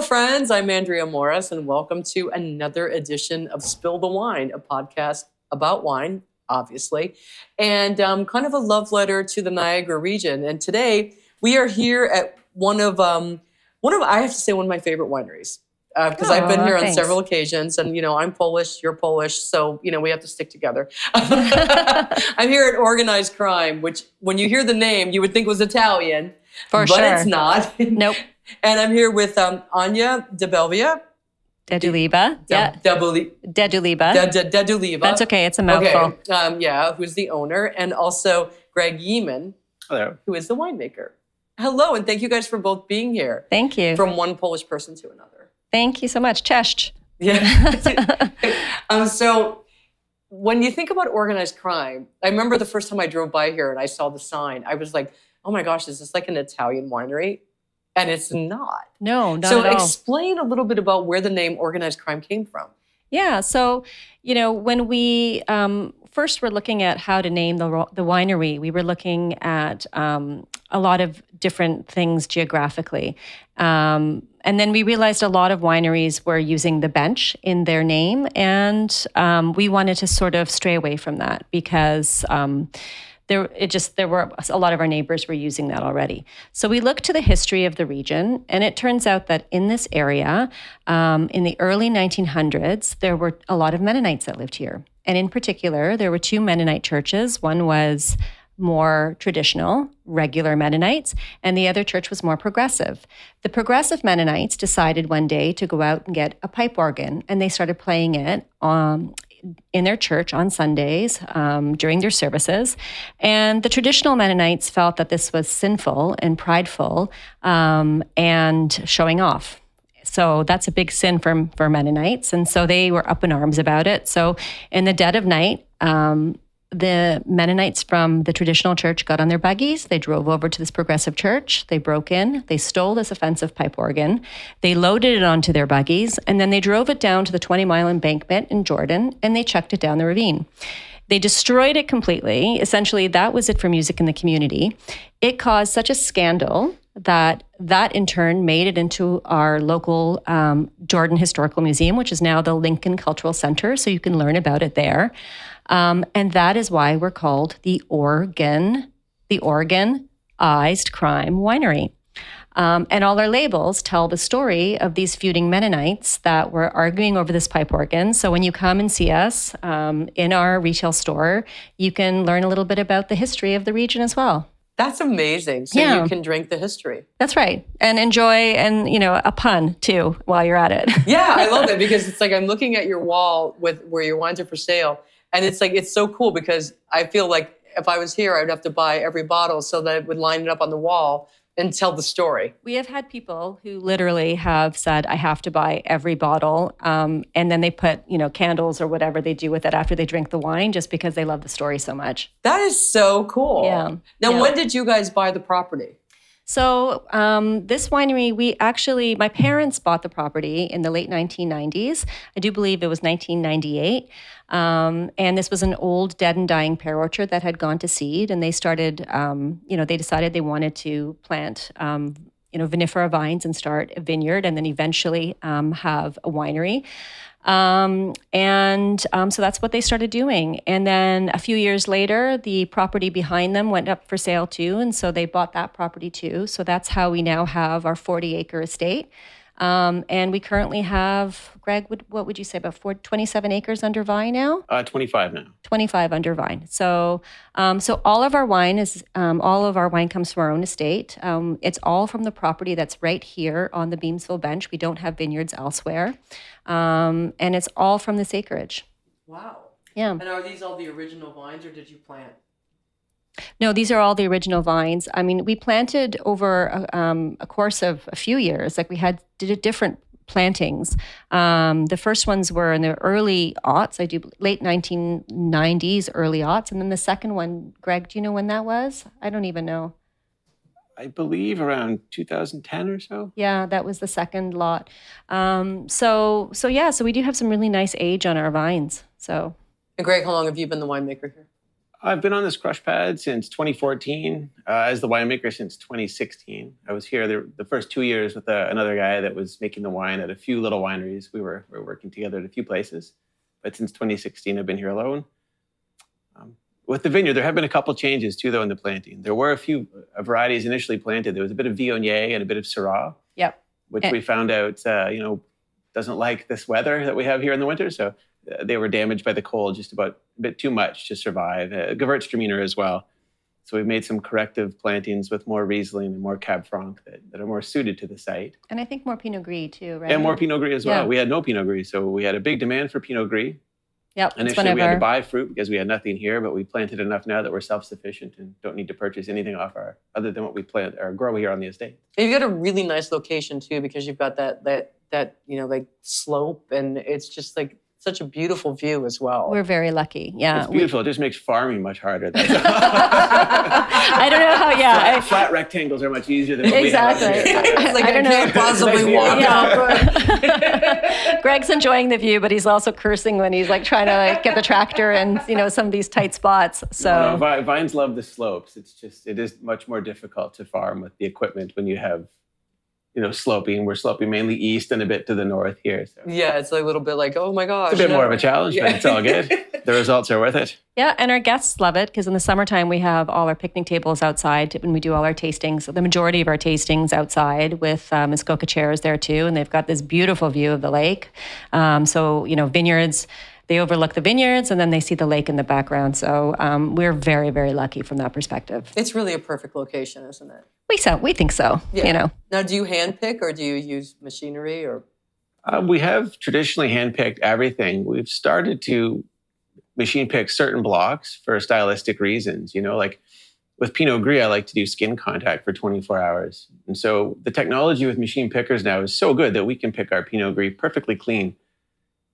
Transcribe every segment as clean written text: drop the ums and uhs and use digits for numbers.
friends. I'm Andrea Morris, and welcome to another edition of Spill the Wine, a podcast about wine, obviously, and kind of a love letter to the Niagara region. And today we are here at one of I have to say one of my favorite wineries because I've been here on several occasions, and I'm Polish, you're Polish, so we have to stick together. I'm here at Organized Crime, which when you hear the name, you would think was Italian, but it's not. Nope. And I'm here with Ania De Deluba. De Deluba. Yeah. De Deluba. De Deluba. That's okay. It's a mouthful. Okay. Who's the owner, and also Greg Yemen. Hello. Who is the winemaker. Hello, and thank you guys for both being here. Thank you. From one Polish person to another. Thank you so much. Cześć. Yeah. So when you think about organized crime, I remember the first time I drove by here and I saw the sign, I was like, oh my gosh, is this like an Italian winery? And it's not. No, not so at all. So explain a little bit about where the name organized crime came from. Yeah. So, when we first were looking at how to name the winery, we were looking at a lot of different things geographically. And then we realized a lot of wineries were using the bench in their name. And we wanted to sort of stray away from that because there were a lot of our neighbors were using that already. So we looked to the history of the region, and it turns out that in this area, in the early 1900s, there were a lot of Mennonites that lived here. And in particular, there were two Mennonite churches. One was more traditional, regular Mennonites, and the other church was more progressive. The progressive Mennonites decided one day to go out and get a pipe organ, and they started playing it in their church on Sundays during their services. And the traditional Mennonites felt that this was sinful and prideful and showing off. So that's a big sin for Mennonites. And so they were up in arms about it. So in the dead of night, the Mennonites from the traditional church got on their buggies. They drove over to this progressive church. They broke in. They stole this offensive pipe organ. They loaded it onto their buggies, and then they drove it down to the 20-mile embankment in Jordan, and they chucked it down the ravine. They destroyed it completely. Essentially, that was it for music in the community. It caused such a scandal that in turn made it into our local Jordan Historical Museum, which is now the Lincoln Cultural Center, so you can learn about it there. And that is why we're called the Organized Crime Winery. And all our labels tell the story of these feuding Mennonites that were arguing over this pipe organ. So when you come and see us in our retail store, you can learn a little bit about the history of the region as well. That's amazing. So you can drink the history. That's right. And enjoy a pun too while you're at it. Yeah, I love it because it's like I'm looking at your wall where your wines are for sale. And it's like, it's so cool because I feel like if I was here, I would have to buy every bottle so that it would line it up on the wall and tell the story. We have had people who literally have said, I have to buy every bottle. And then they put, candles or whatever they do with it after they drink the wine just because they love the story so much. That is so cool. Yeah. Now, when did you guys buy the property? So this winery, my parents bought the property in the late 1990s. I do believe it was 1998. And this was an old dead and dying pear orchard that had gone to seed. And they started, they decided they wanted to plant, vinifera vines and start a vineyard and then eventually have a winery. So that's what they started doing. And then a few years later, the property behind them went up for sale too. And so they bought that property too. So that's how we now have our 40-acre estate. And we currently have, Greg, what would you say, about 27 acres under vine now? 25 now. 25 under vine. So all of our wine comes from our own estate. It's all from the property that's right here on the Beamsville Bench. We don't have vineyards elsewhere. And it's all from this acreage. Wow. Yeah. And are these all the original vines or did you plant? No, these are all the original vines. I mean, we planted over a course of a few years. Like we did different plantings. The first ones were in the early aughts. Late 1990s, early aughts. And then the second one, Greg, do you know when that was? I don't even know. I believe around 2010 or so. Yeah, that was the second lot. So we do have some really nice age on our vines. So. And Greg, how long have you been the winemaker here? I've been on this crush pad since 2014, as the winemaker since 2016. I was here the first 2 years with another guy that was making the wine at a few little wineries. We were working together at a few places. But since 2016, I've been here alone. With the vineyard, there have been a couple changes too, though, in the planting. There were a few varieties initially planted. There was a bit of Viognier and a bit of Syrah, Yep. which we found out, doesn't like this weather that we have here in the winter. So they were damaged by the cold just about a bit too much to survive. Gewürztraminer as well. So we've made some corrective plantings with more Riesling and more Cab Franc that are more suited to the site. And I think more Pinot Gris too, right? And more Pinot Gris as well. Yeah. We had no Pinot Gris, so we had a big demand for Pinot Gris. Yep. Initially, we had to buy fruit because we had nothing here, but we planted enough now that we're self-sufficient and don't need to purchase anything other than what we plant or grow here on the estate. And you've got a really nice location too, because you've got that like slope, and it's just like such a beautiful view as well. We're very lucky. Yeah. It's beautiful. It just makes farming much harder. I don't know how. Yeah. Flat rectangles are much easier than what Exactly. we have out here. It's like I don't know. can't possibly walk Yeah. Greg's enjoying the view, but he's also cursing when he's like trying to get the tractor and some of these tight spots. So Vines love the slopes. It is much more difficult to farm with the equipment when you have sloping. We're sloping mainly east and a bit to the north here. So. Yeah, it's a little bit like, oh my gosh. It's a bit more of a challenge, but it's all good. The results are worth it. Yeah, and our guests love it because in the summertime we have all our picnic tables outside when we do all our tastings. So the majority of our tastings outside with Muskoka chairs there too, and they've got this beautiful view of the lake. Vineyards. They overlook the vineyards and then they see the lake in the background. So we're very, very lucky from that perspective. It's really a perfect location, isn't it? We think so. Yeah. Now, do you hand pick or do you use machinery or? We have traditionally hand-picked everything. We've started to machine pick certain blocks for stylistic reasons. Like with Pinot Gris, I like to do skin contact for 24 hours. And so the technology with machine pickers now is so good that we can pick our Pinot Gris perfectly clean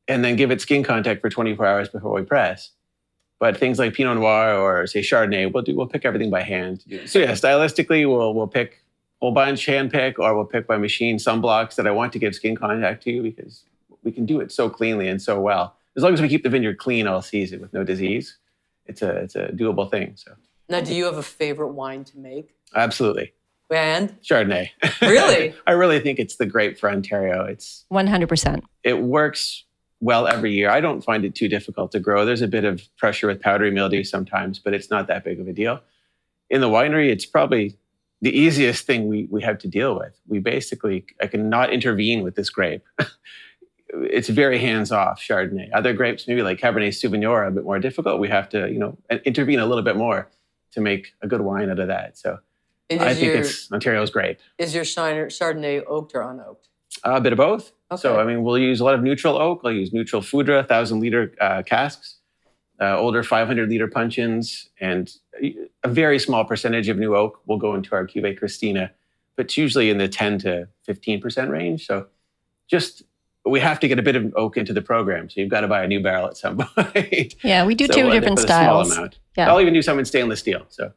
and then give it skin contact for 24 hours before we press. But things like Pinot Noir or say Chardonnay, we'll pick everything by hand. So yeah, stylistically, we'll pick a whole bunch, hand pick, or we'll pick by machine some blocks that I want to give skin contact to because we can do it so cleanly and so well. As long as we keep the vineyard clean all season with no disease, it's a doable thing. So now, do you have a favorite wine to make? Absolutely. And Chardonnay. Really? I really think it's the grape for Ontario. It's 100%. It works well every year. I don't find it too difficult to grow. There's a bit of pressure with powdery mildew sometimes, but it's not that big of a deal. In the winery, it's probably the easiest thing we have to deal with. I can not intervene with this grape. It's very hands-off Chardonnay. Other grapes, maybe like Cabernet Sauvignon, are a bit more difficult. We have to, intervene a little bit more to make a good wine out of that. So I think it's Ontario's grape. Is your Chardonnay oaked or unoaked? A bit of both. Okay. So, we'll use a lot of neutral oak. I'll use neutral Foudre, 1,000-liter casks, older 500-liter puncheons, and a very small percentage of new oak will go into our Cuve Krystyna, but it's usually in the 10 to 15% range. So we have to get a bit of oak into the program. So you've got to buy a new barrel at some point. Yeah, we do two different styles. A small amount. Yeah. I'll even do some in stainless steel. So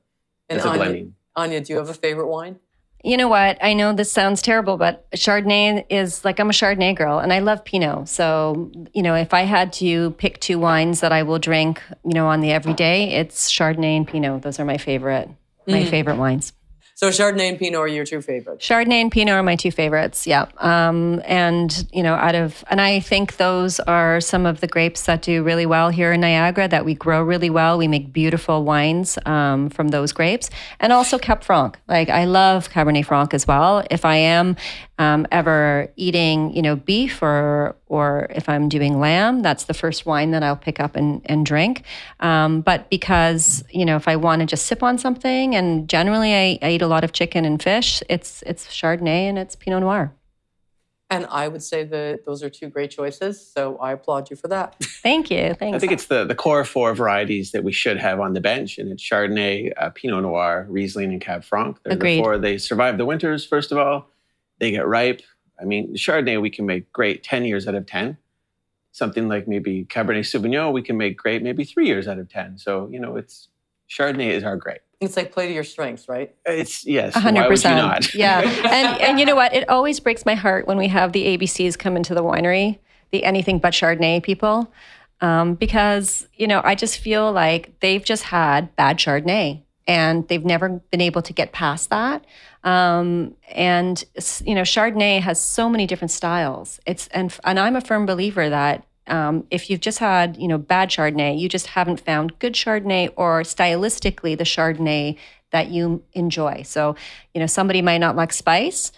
And it's a blending. Anya, do you have a favorite wine? You know what? I know this sounds terrible, but Chardonnay is like, I'm a Chardonnay girl and I love Pinot. So, if I had to pick two wines that I will drink, on the everyday, it's Chardonnay and Pinot. Those are my favorite wines. So Chardonnay and Pinot are your two favorites? Chardonnay and Pinot are my two favorites, yeah. And I think those are some of the grapes that do really well here in Niagara, that we grow really well. We make beautiful wines from those grapes. And also Cab Franc. Like, I love Cabernet Franc as well. If I am ever eating, beef or if I'm doing lamb, that's the first wine that I'll pick up and drink. But because, if I want to just sip on something, and generally I eat a lot of chicken and fish, it's Chardonnay and it's Pinot Noir. And I would say that those are two great choices. So I applaud you for that. Thank you. Thanks. I think it's the core four varieties that we should have on the bench. And it's Chardonnay, Pinot Noir, Riesling, and Cab Franc. They're Agreed. the four. They survive the winters, first of all. They get ripe. Chardonnay, we can make great 10 years out of 10. Something like maybe Cabernet Sauvignon, we can make great maybe 3 years out of 10. So, Chardonnay is our grape. It's like play to your strengths, right? Yes. 100%. Why would you not? Yeah. And you know what? It always breaks my heart when we have the ABCs come into the winery, the anything but Chardonnay people. because, I just feel like they've just had bad Chardonnay and they've never been able to get past that. Chardonnay has so many different styles. And I'm a firm believer that if you've just had, bad Chardonnay, you just haven't found good Chardonnay or stylistically the Chardonnay that you enjoy. So, somebody might not like spice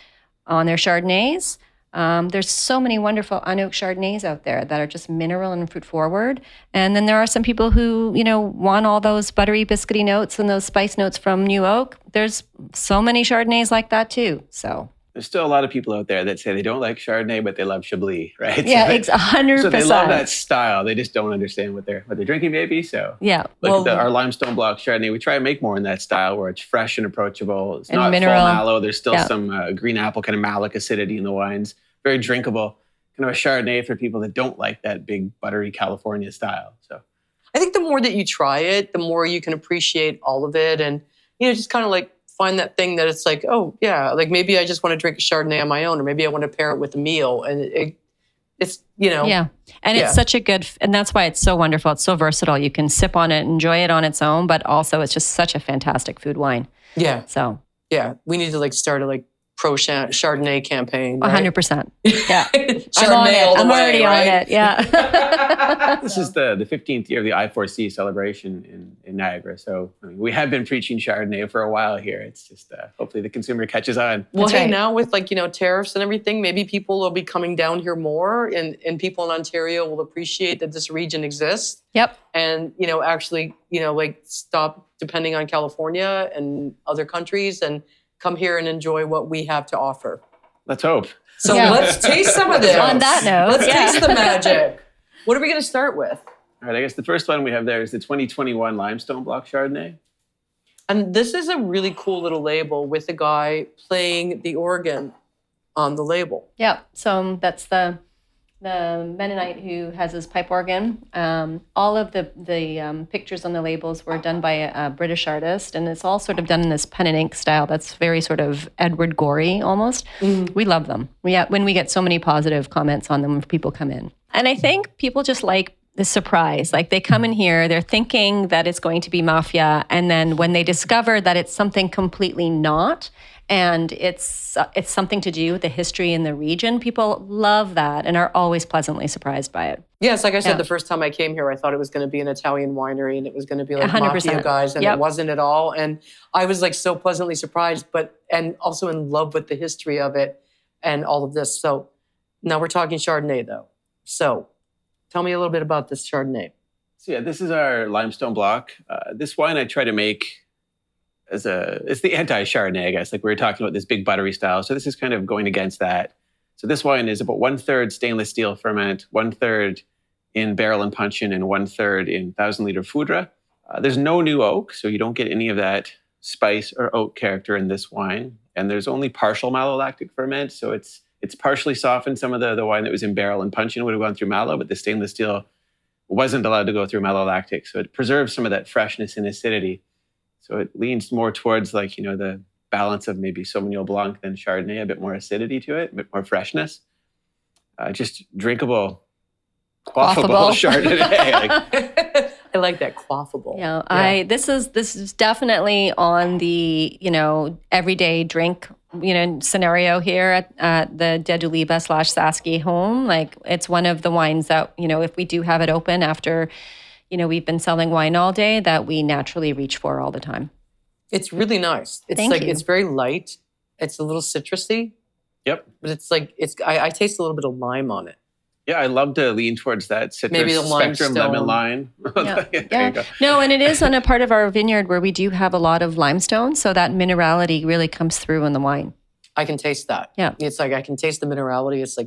on their Chardonnays. There's so many wonderful unoaked Chardonnays out there that are just mineral and fruit forward. And then there are some people who, want all those buttery, biscuity notes and those spice notes from new oak. There's so many Chardonnays like that too. So there's still a lot of people out there that say they don't like Chardonnay, but they love Chablis, right? Yeah, it's 100%. So they love that style. They just don't understand what they're drinking, maybe. So yeah, our limestone block Chardonnay, we try and make more in that style where it's fresh and approachable. It's not mineral. Full mallow. There's still some green apple kind of malic acidity in the wines. Very drinkable. Kind of a Chardonnay for people that don't like that big buttery California style. So I think the more that you try it, the more you can appreciate all of it, and just kind of like find that thing that it's like, oh yeah, like maybe I just want to drink a Chardonnay on my own, or maybe I want to pair it with a meal, and it's it's such a good, and that's why it's so wonderful. It's so versatile. You can sip on it, enjoy it on its own, but also it's just such a fantastic food wine. Yeah. So yeah, we need to start a pro Chardonnay campaign. Right? 100%. Yeah. I'm on it. I'm already on it. Yeah. This is the 15th year of the I4C celebration in Niagara. So we have been preaching Chardonnay for a while here. It's just hopefully the consumer catches on. Well, hey, now with tariffs and everything, maybe people will be coming down here more, and people in Ontario will appreciate that this region exists. Yep. And, actually, stop depending on California and other countries and come here and enjoy what we have to offer. Let's hope. So let's taste some of this. On that note, let's taste the magic. What are we going to start with? All right, I guess the first one we have there is the 2021 Limestone Block Chardonnay. And this is a really cool little label with a guy playing the organ on the label. Yeah, so that's the Mennonite who has his pipe organ. All of the pictures on the labels were done by a British artist, and it's all sort of done in this pen and ink style that's very sort of Edward Gorey almost. We love them. When we get so many positive comments on them when people come in. And I think people just like the surprise. Like they come in here, they're thinking that it's going to be Mafia, and then when they discover that it's something completely not, and it's something to do with the history in the region, people love that and are always pleasantly surprised by it. Yes, like I said, the first time I came here, I thought it was going to be an Italian winery and it was going to be like 100%. Mafia guys, and it wasn't at all. And I was so pleasantly surprised, and also in love with the history of it and all of this. So now we're talking Chardonnay though. So tell me a little bit about this Chardonnay. So yeah, this is our limestone block. This wine I try to make it's the anti-Chardonnay, I guess. Like we were talking about this big buttery style. So this is kind of going against that. So this wine is about 1/3 stainless steel ferment, 1/3 in barrel and puncheon, and 1/3 in 1,000-liter foudre. There's no new oak, so you don't get any of that spice or oak character in this wine. And there's only partial malolactic ferment, so it's partially softened. Some of the wine that was in barrel and puncheon would have gone through mallow, but the stainless steel wasn't allowed to go through malolactic. So it preserves some of that freshness and acidity. So it leans more towards the balance of maybe Sauvignon Blanc than Chardonnay, a bit more acidity to it, a bit more freshness. Just drinkable, quaffable Chardonnay. I like that, quaffable. Yeah, this is definitely on the everyday drink scenario here at the De Deluba / Sasky home. Like it's one of the wines that if we do have it open after we've been selling wine all day, that we naturally reach for all the time. It's really nice. It's it's very light. It's a little citrusy. Yep. But it's I taste a little bit of lime on it. Yeah, I love to lean towards that citrus Maybe the spectrum, lemon lime. Yeah. No, and it is on a part of our vineyard where we do have a lot of limestone, so that minerality really comes through in the wine. I can taste that. Yeah. It's I can taste the minerality. It's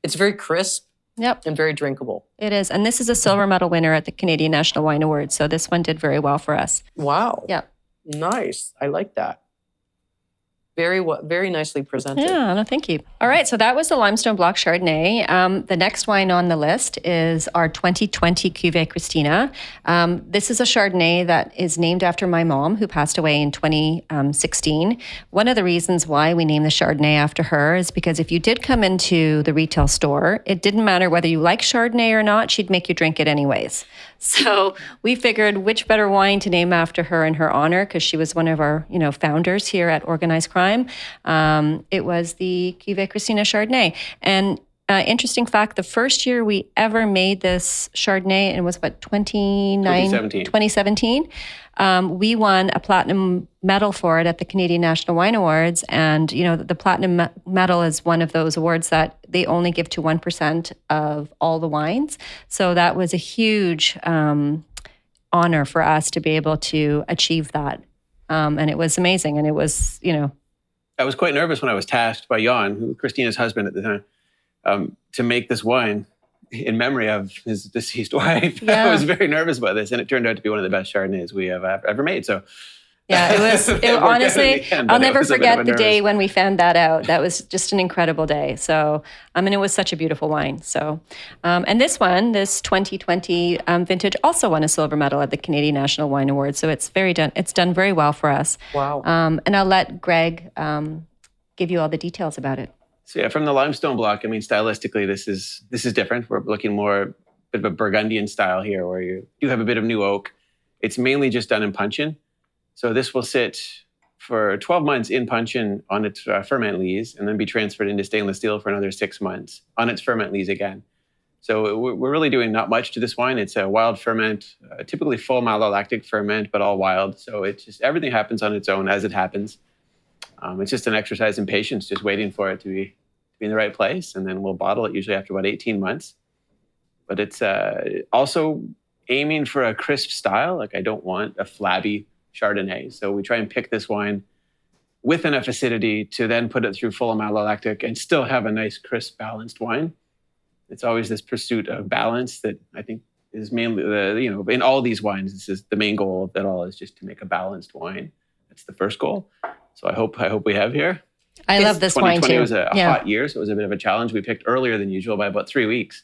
it's very crisp. Yep. And very drinkable. It is. And this is a silver medal winner at the Canadian National Wine Awards. So this one did very well for us. Wow. Yeah. Nice. I like that. Very nicely presented. Yeah, no, thank you. All right, so that was the Limestone Block Chardonnay. The next wine on the list is our 2020 Cuve Krystyna. This is a Chardonnay that is named after my mom, who passed away in 2016. One of the reasons why we named the Chardonnay after her is because if you did come into the retail store, it didn't matter whether you like Chardonnay or not, she'd make you drink it anyways. So we figured which better wine to name after her in her honor, because she was one of our, founders here at Organized Crime. It was the Cuve Krystyna Chardonnay. And interesting fact, the first year we ever made this Chardonnay, and it was 2017. We won a platinum medal for it at the Canadian National Wine Awards. And, the platinum medal is one of those awards that they only give to 1% of all the wines. So that was a huge honor for us to be able to achieve that. And it was amazing. And it was, I was quite nervous when I was tasked by Jan, Christina's husband at the time, to make this wine in memory of his deceased wife. Yeah. I was very nervous about this, and it turned out to be one of the best Chardonnays we have ever made. So, yeah, it was. Honestly, I'll never forget the day when we found that out. That was just an incredible day. So, it was such a beautiful wine. So, and this 2020 vintage, also won a silver medal at the Canadian National Wine Awards. So it's done very well for us. Wow. And I'll let Greg give you all the details about it. So yeah, from the limestone block, stylistically, this is different. We're looking more bit of a Burgundian style here, where you do have a bit of new oak. It's mainly just done in puncheon. So this will sit for 12 months in puncheon on its ferment lees, and then be transferred into stainless steel for another 6 months on its ferment lees again. So we're really doing not much to this wine. It's a wild ferment, typically full malolactic ferment, but all wild. So it's just everything happens on its own as it happens. It's just an exercise in patience, just waiting for it to be in the right place. And then we'll bottle it usually after about 18 months. But it's also aiming for a crisp style. Like, I don't want a flabby Chardonnay. So we try and pick this wine with enough acidity to then put it through full malolactic and still have a nice, crisp, balanced wine. It's always this pursuit of balance that I think is mainly in all these wines, this is the main goal of it all, is just to make a balanced wine. That's the first goal. So I hope we have here. I love this wine too. 2020 was a hot year, so it was a bit of a challenge. We picked earlier than usual by about 3 weeks,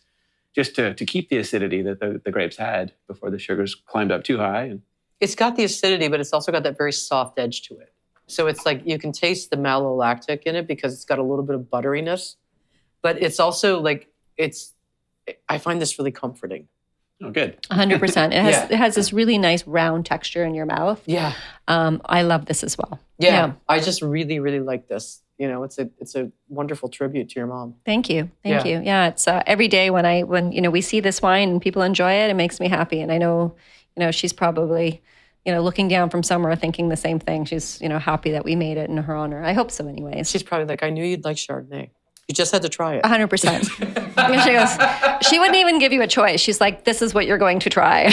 just to keep the acidity that the grapes had before the sugars climbed up too high. And it's got the acidity, but it's also got that very soft edge to it. So it's like you can taste the malolactic in it because it's got a little bit of butteriness, but it's also like I find this really comforting. Oh, good. 100%. It has this really nice round texture in your mouth. Yeah. I love this as well. Yeah. I just really, really like this. It's a wonderful tribute to your mom. Thank you. Thank you. Yeah. It's every day when we see this wine and people enjoy it, it makes me happy. And I know, she's probably, looking down from somewhere thinking the same thing. She's, happy that we made it in her honor. I hope so anyways. She's probably like, I knew you'd like Chardonnay. You just had to try it. 100%. She goes, she wouldn't even give you a choice. She's like, this is what you're going to try.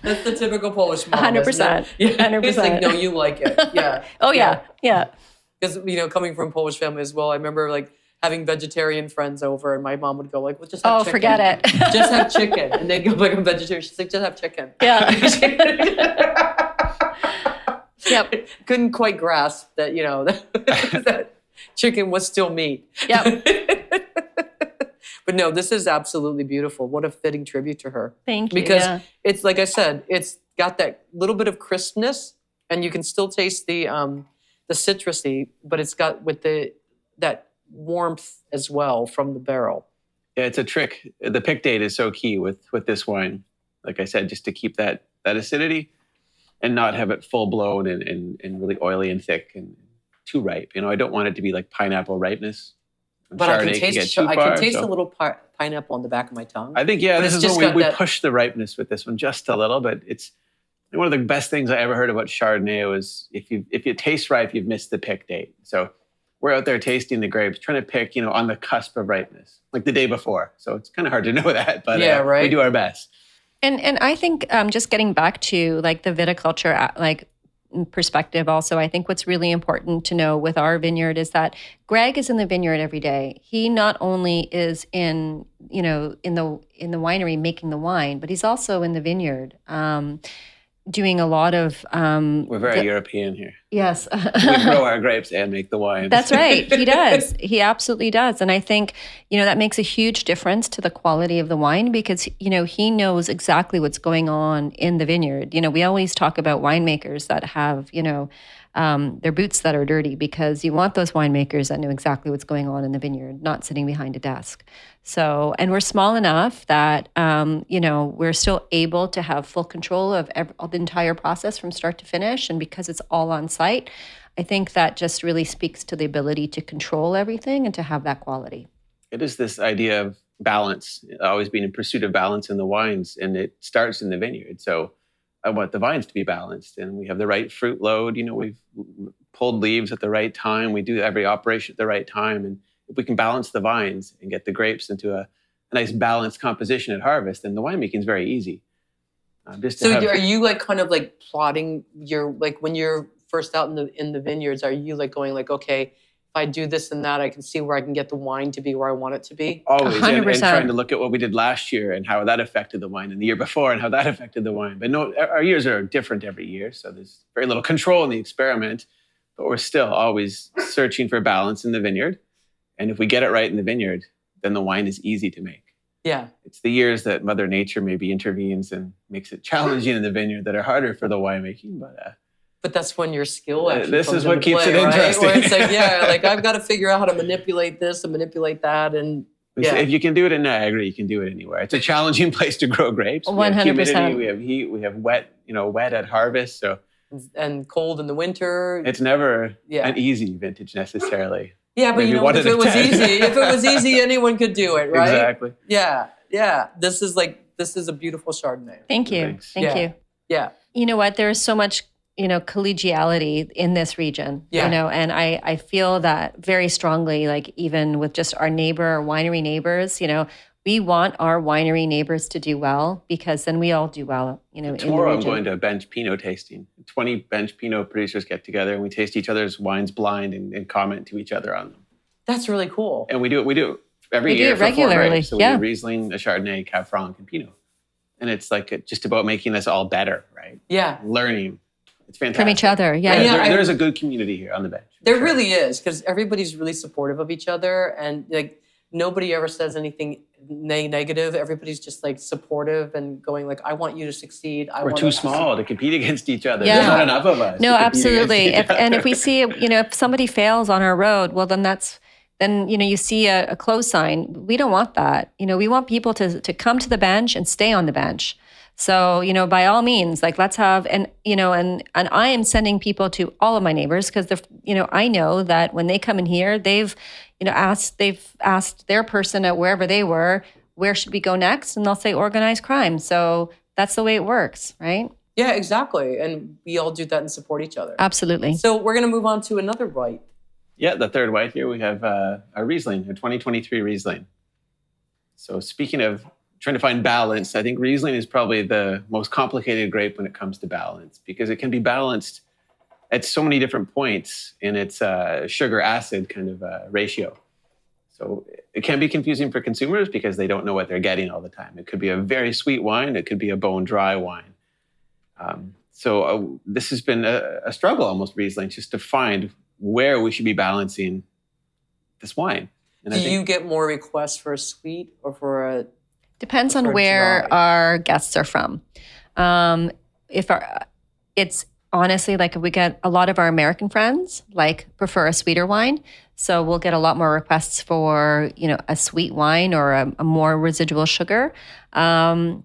That's the typical Polish mom. 100%. Yeah. 100%. It's like, no, you like it. Yeah. Oh, yeah. Because, coming from Polish family as well, I remember like having vegetarian friends over and my mom would go like, well, just have chicken. Forget it. Just have chicken. And they'd go like, I'm vegetarian. She's like, just have chicken. Yeah. Yep. Couldn't quite grasp that, that chicken was still meat. Yep. But no, this is absolutely beautiful. What a fitting tribute to her. Thank you. Because it's, like I said, it's got that little bit of crispness, and you can still taste the citrusy, but it's got with that warmth as well from the barrel. Yeah, it's a trick. The pick date is so key with this wine. Like I said, just to keep that acidity and not have it full blown and really oily and thick and too ripe. I don't want it to be like pineapple ripeness. But I can taste a little pineapple on the back of my tongue. I think, this is where we push the ripeness with this one just a little bit. It's one of the best things I ever heard about Chardonnay was if you taste ripe, you've missed the pick date. So we're out there tasting the grapes, trying to pick, on the cusp of ripeness, like the day before. So it's kind of hard to know that, but we do our best. And I think just getting back to like the viticulture, perspective also, I think what's really important to know with our vineyard is that Greg is in the vineyard every day. He not only is in the winery making the wine, but he's also in the vineyard. doing a lot of. We're very European here. Yes. We grow our grapes and make the wines. That's right. He does. He absolutely does. And I think, that makes a huge difference to the quality of the wine because, he knows exactly what's going on in the vineyard. We always talk about winemakers that have, their boots that are dirty because you want those winemakers that know exactly what's going on in the vineyard, not sitting behind a desk. So, and we're small enough that, we're still able to have full control of the entire process from start to finish. And because it's all on site, I think that just really speaks to the ability to control everything and to have that quality. It is this idea of balance, always being in pursuit of balance in the wines, and it starts in the vineyard. So I want the vines to be balanced, and we have the right fruit load. We've pulled leaves at the right time. We do every operation at the right time. And if we can balance the vines and get the grapes into a nice balanced composition at harvest, then the winemaking is very easy. Are you kind of plotting your, when you're first out in the vineyards, are you going okay, if I do this and that, I can see where I can get the wine to be where I want it to be? Always, and trying to look at what we did last year and how that affected the wine, and the year before and how that affected the wine. But no, our years are different every year, so there's very little control in the experiment, but we're still always searching for balance in the vineyard. And if we get it right in the vineyard, then the wine is easy to make. Yeah. It's the years that Mother Nature maybe intervenes and makes it challenging in the vineyard that are harder for the winemaking, but that's when your skill actually this comes is what into keeps play, it right? interesting. Where it's I've got to figure out how to manipulate this and manipulate that. And if you can do it in Niagara, you can do it anywhere. It's a challenging place to grow grapes. 100%. We have humidity, we have heat, we have wet, wet at harvest. So and cold in the winter. It's never an easy vintage necessarily. Yeah, but Maybe if it was easy, anyone could do it, right? Exactly. Yeah. This is a beautiful Chardonnay. Thank you. Thanks. Thank you. Yeah. You know what? There is so much, collegiality in this region, and I feel that very strongly, even with just our winery neighbors, we want our winery neighbors to do well because then we all do well, Tomorrow I'm going to a bench Pinot tasting. 20 bench Pinot producers get together and we taste each other's wines blind and comment to each other on them. That's really cool. And we do it every year for regularly. 4 grapes. So we do Riesling, a Chardonnay, Cab Franc, and Pinot. And it's just about making us all better, right? Yeah. Learning. It's fantastic. From each other, yeah. There's a good community here on the bench. There really is, because everybody's really supportive of each other, and nobody ever says anything negative. Everybody's just supportive and going I want you to succeed. We're too small to compete against each other. Yeah. There's not enough of us. No, absolutely. If we see, if somebody fails on our road, well, then you see a close sign. We don't want that. We want people to come to the bench and stay on the bench. So, by all means, let's have, and I am sending people to all of my neighbors because I know that when they come in here, they've asked their person at wherever they were, where should we go next? And they'll say organized crime. So that's the way it works, right? Yeah, exactly. And we all do that and support each other. Absolutely. So we're going to move on to another white. Yeah, the third white here, we have a Riesling, a 2023 Riesling. So speaking of trying to find balance, I think Riesling is probably the most complicated grape when it comes to balance because it can be balanced at so many different points in its sugar-acid kind of ratio. So it can be confusing for consumers because they don't know what they're getting all the time. It could be a very sweet wine. It could be a bone-dry wine. So this has been a struggle almost, Riesling, just to find where we should be balancing this wine. And Do you get more requests for a sweet or for a... Depends on where our guests are from. It's honestly if we get a lot of our American friends prefer a sweeter wine, so we'll get a lot more requests for a sweet wine or a more residual sugar. So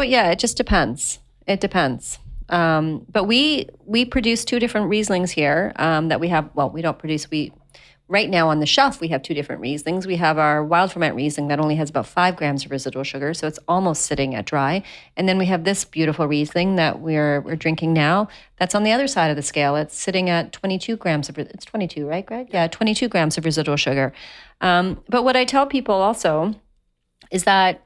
yeah, it just depends. It depends. But we produce 2 different Rieslings here that we have. Well, we don't produce. Right now on the shelf, we have 2 different Rieslings. We have our wild ferment Riesling that only has about 5 grams of residual sugar, so it's almost sitting at dry. And then we have this beautiful Riesling that we're drinking now. That's on the other side of the scale. It's sitting at 22 grams of. It's 22, right, Greg? Yeah, 22 grams of residual sugar. But what I tell people also is that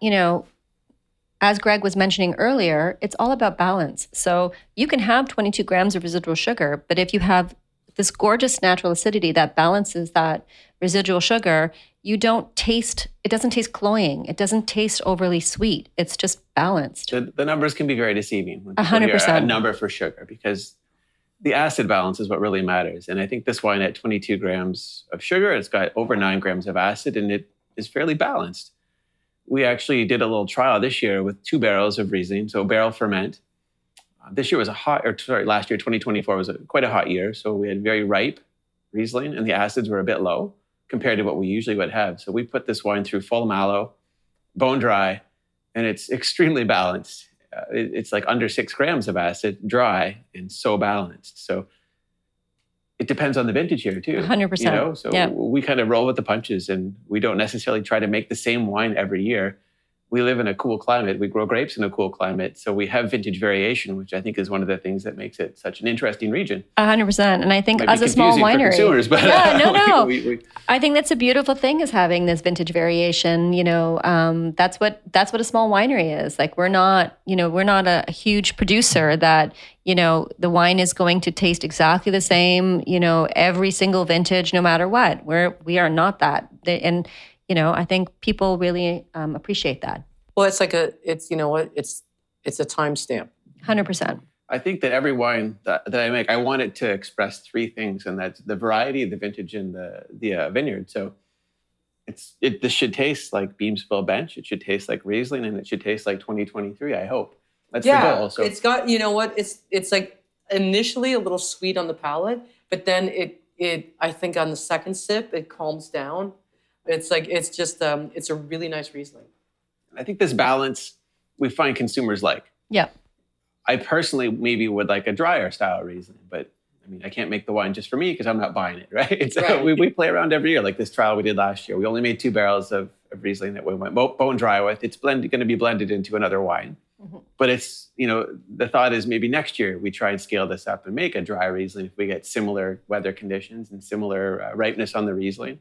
as Greg was mentioning earlier, it's all about balance. So you can have 22 grams of residual sugar, but if you have this gorgeous natural acidity that balances that residual sugar, it doesn't taste cloying. It doesn't taste overly sweet. It's just balanced. The numbers can be very deceiving when people 100%. hear a number for sugar, because the acid balance is what really matters. And I think this wine at 22 grams of sugar, it's got over 9 grams of acid, and it is fairly balanced. We actually did a little trial this year with 2 barrels of Riesling, so barrel ferment. This year was last year, 2024, was quite a hot year. So we had very ripe Riesling, and the acids were a bit low compared to what we usually would have. So we put this wine through full mallow, bone dry, and it's extremely balanced. It's like under 6 grams of acid, dry, and so balanced. So it depends on the vintage here too. 100%. So we kind of roll with the punches, and we don't necessarily try to make the same wine every year. We live in a cool climate. We grow grapes in a cool climate. So we have vintage variation, which I think is one of the things that makes it such an interesting region. 100%. And I think Might as be a small confusing for winery, consumers, but no. I think that's a beautiful thing, is having this vintage variation. That's what a small winery is. Like, we're not a huge producer that, the wine is going to taste exactly the same, every single vintage, no matter what. We are not that. And I think people really appreciate that. Well, it's like it's a timestamp. 100%. I think that every wine that I make, I want it to express 3 things, and that's the variety, the vintage, and the vineyard. So this should taste like Beamsville Bench. It should taste like Riesling, and it should taste like 2023. I hope that's the goal. So it's got, it's like initially a little sweet on the palate, but then it I think on the second sip it calms down. It's like it's a really nice Riesling. I think this balance we find consumers like. Yeah. I personally maybe would like a drier style Riesling, but I mean, I can't make the wine just for me because I'm not buying it, right? So right. We play around every year. Like this trial we did last year, we only made 2 barrels of Riesling that we went bone dry with. It's going to be blended into another wine. Mm-hmm. But it's, the thought is maybe next year we try and scale this up and make a dry Riesling if we get similar weather conditions and similar ripeness on the Riesling.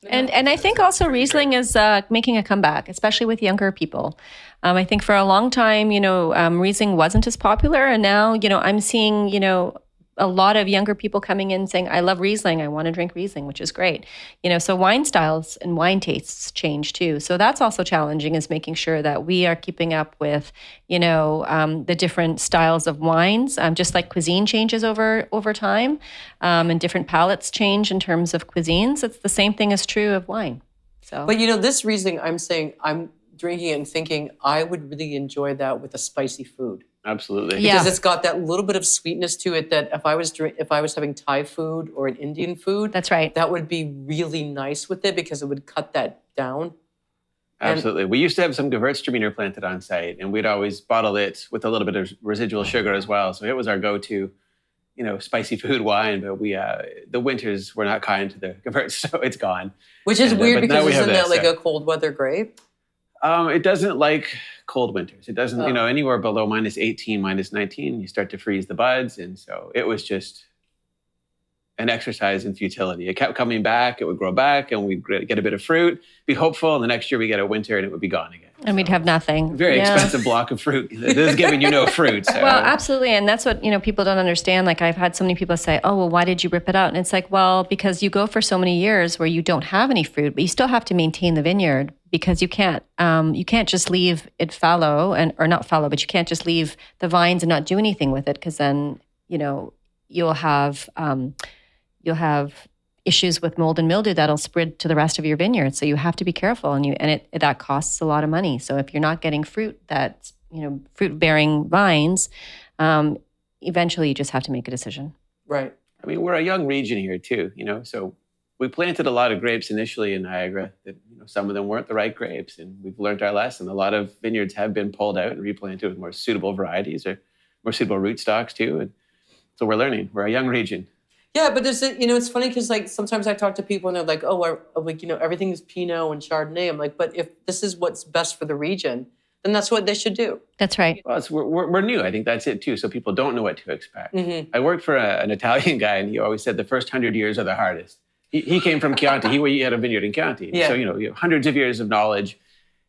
And I think also Riesling is making a comeback, especially with younger people. I think for a long time, Riesling wasn't as popular. And now, I'm seeing, a lot of younger people coming in saying, I love Riesling. I want to drink Riesling, which is great. So wine styles and wine tastes change too. So that's also challenging, is making sure that we are keeping up with, the different styles of wines, just like cuisine changes over time, and different palates change in terms of cuisines. It's the same thing is true of wine. So, but this Riesling, I'm drinking it and thinking I would really enjoy that with a spicy food. Absolutely. Because it's got that little bit of sweetness to it that if I was having Thai food or an Indian food, that's right, that would be really nice with it because it would cut that down. Absolutely. We used to have some Gewürztraminer planted on site, and we'd always bottle it with a little bit of residual sugar as well. So it was our go-to, spicy food wine. But the winters were not kind to the Gewürz, so it's gone. Which is weird because isn't that like a cold weather grape? It doesn't like cold winters. It doesn't, anywhere below minus 18, minus 19, you start to freeze the buds. And so it was just an exercise in futility. It kept coming back. It would grow back, and we'd get a bit of fruit, be hopeful. And the next year we get a winter and it would be gone again. And we'd have nothing. Very expensive block of fruit. This is giving you no fruit. So. Well, absolutely. And that's what, people don't understand. Like, I've had so many people say, oh, well, why did you rip it out? And it's like, well, because you go for so many years where you don't have any fruit, but you still have to maintain the vineyard, because you can't just leave it fallow or not fallow, but you can't just leave the vines and not do anything with it, because then, you'll have issues with mold and mildew that'll spread to the rest of your vineyard. So you have to be careful, and that costs a lot of money. So if you're not getting fruit that's, fruit-bearing vines, eventually you just have to make a decision. Right. I mean, we're a young region here too, so we planted a lot of grapes initially in Niagara that, some of them weren't the right grapes, and we've learned our lesson. A lot of vineyards have been pulled out and replanted with more suitable varieties or more suitable rootstocks too. And so we're learning. We're a young region. Yeah, but there's, it's funny because like sometimes I talk to people and they're like, oh, everything is Pinot and Chardonnay. I'm like, but if this is what's best for the region, then that's what they should do. That's right. Well, we're new. I think that's it too. So people don't know what to expect. Mm-hmm. I worked for an Italian guy, and he always said the first 100 years are the hardest. He came from Chianti. He had a vineyard in Chianti. Yeah. So, you have hundreds of years of knowledge.